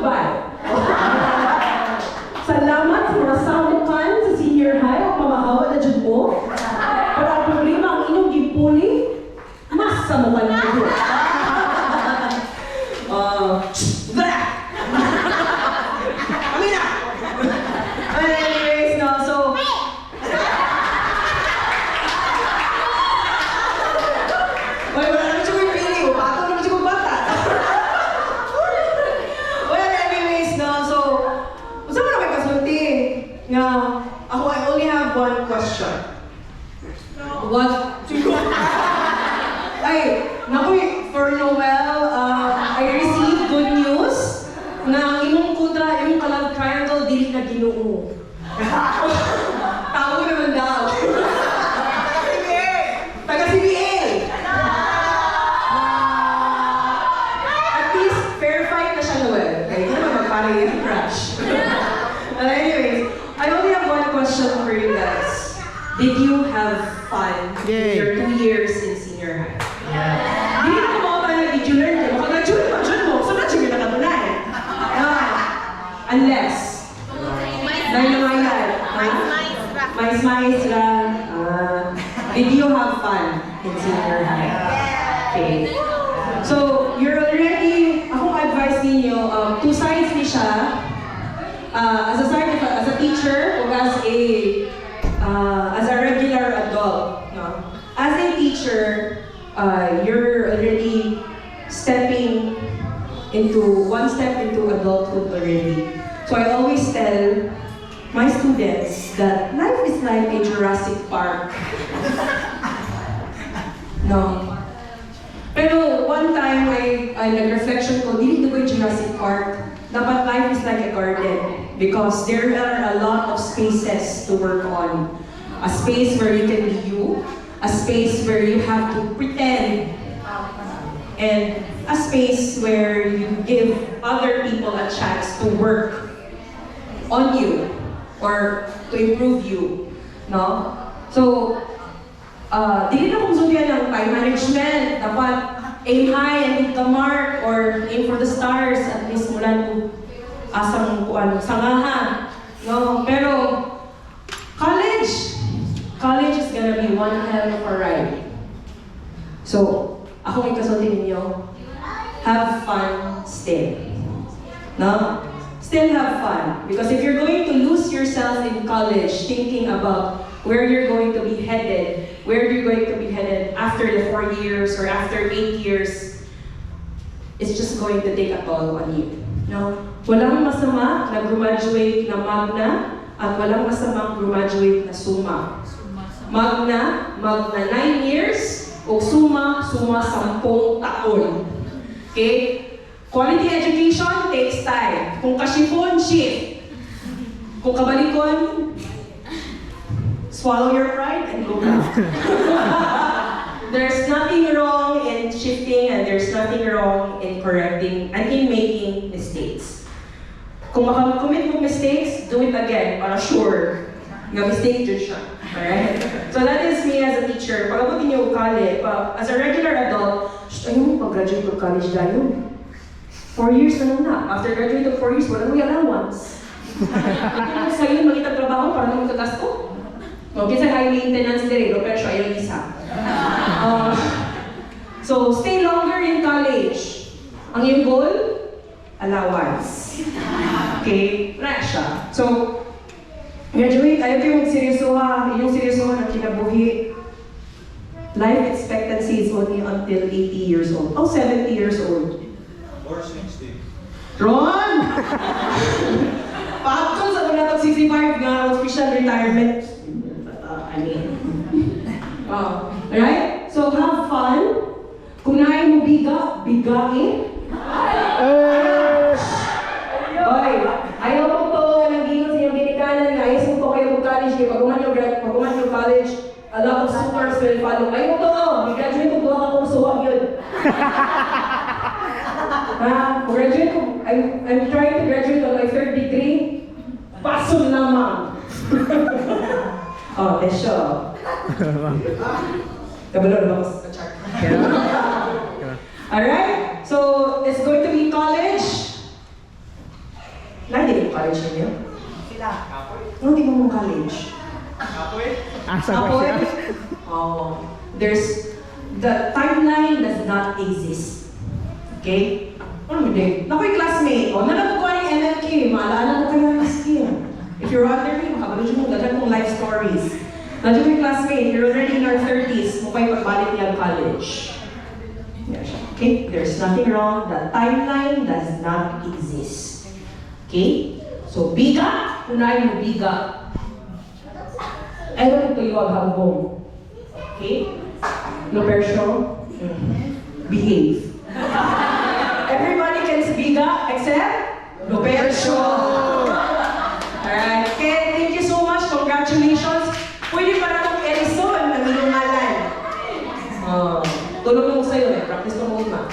goodbye. Salamat sa mga samukan sa senior high o pamahawa na dyan mo. Pero ang problema ang inyong gipuli, mas samukan nyo. Anyways, no, so... Wala naman siya may pili, pato naman siya magbata. Well, anyways, no, so... Saan mo na may kasulti? Nga, ako, I only have one question. What? Ay, naku, for Noel, I received good news na imong kontra, imong kalag triangle, dili na Ginoo. Tao naman daw. Taga-CBA! At least, fair fight na siya, Noel. Okay, hindi naman magpare yung crush. Anyways, I only have one question for you guys. Did you have fun in your 2 years in senior high? Hindi na kumawa tayo did you learn mo? Maka-graduate pa dyan mo. So na-dyan yung nakatunay. Unless, dahil naman yan. Mais-mais lang. Did you have fun in senior high? Okay. So, you're already, akong advice ninyo, two sides ni siya. As a teacher, o as a regular adult. No? As a teacher, you're already stepping into one step into adulthood already. So I always tell my students that life is like a Jurassic Park. No. Pero one time I nag-reflection ko, dili ko yung Jurassic Park. Dapat life is like a garden because there are a lot of spaces to work on. A space where you can be you, a space where you have to pretend, and a space where you give other people a chance to work on you or to improve you. No? So, dili na kung sundian ng time management. Dapat aim high and hit the mark or aim for the stars at least mula po asang sangahan. No? Pero college is gonna be one hell of a ride. So, ako may kasulti ninyo, have fun still. No? Still have fun. Because if you're going to lose yourself in college thinking about where you're going to be headed, after the 4 years or after 8 years, it's just going to take a toll on you. No? Walang masama na graduate na Magna at walang masamang graduate na Summa. Magna 9 years o Summa 10 taon. Okay? Quality education takes time. Kung kasipon, shift. Kung kabalikon, swallow your pride and go back. There's nothing wrong in shifting and there's nothing wrong in correcting and in making mistakes. Kung makakommit mo mistakes, do it again para sure. Nga-mistake dyan siya. Alright? So that is me as a teacher. Pag abutin niyo college, as a regular adult, ayun, pag-graduate of college dahil 4 years na lang na. After graduate of 4 years, wala nang allowance. Ito sa iyo, magitag trabaho para naman kagasto. Okay, sa high maintenance din, pero siya yung isa. So, stay longer in college. Ang iyong goal, allowance. Okay, wala siya. So, graduate, ayaw kayo magseryosoha. Yung seryosoha ng kinabuhi. Life expectancy is only until 80 years old. Oh, 70 years old. Or 60. Ron! Paakto sa una to 65 nga, official retirement. Alright? So, have fun. Kung naay mo bigain. Oy, ayaw ko to nag-ingat sa iyong ginikanan nga. Ayos mo to kayo kung college. Pag-uman yung college, a lot of supers will follow. Ayaw ko to, mag-graduate ko buha ka kurso, wag yun. Graduate ko, I'm trying to graduate on my 3rd degree. Pasun naman. Oh, Tesho. Kabalo na ako sa chart. Alright, so it's going to be college. college ninyo? Sila. Ano tingnan mong college? Asa ko Apoy? siya? Oh, the timeline does not exist. Okay? Ano mo din? Nako'y classmate. O, nalaman ko ang MLK. Maalala mo kayo ang skin. If you're under me, makabalik mo, dagan mong life stories. Nandiyo yung classmate, you're already in your 30s, mo kayo pagbalik niya ang college. Yan siya. Okay? There's nothing wrong. The timeline does not exist. Okay? So, biga, unahin mo biga. I want to you about home. Okay? No pressure. Behave. Everybody can biga except no pressure. Alright. Okay, thank you so much. Congratulations. Pwede pa na itong Edison ng inyong ngalan. Tulong mo sa'yo eh. Practice mo muna.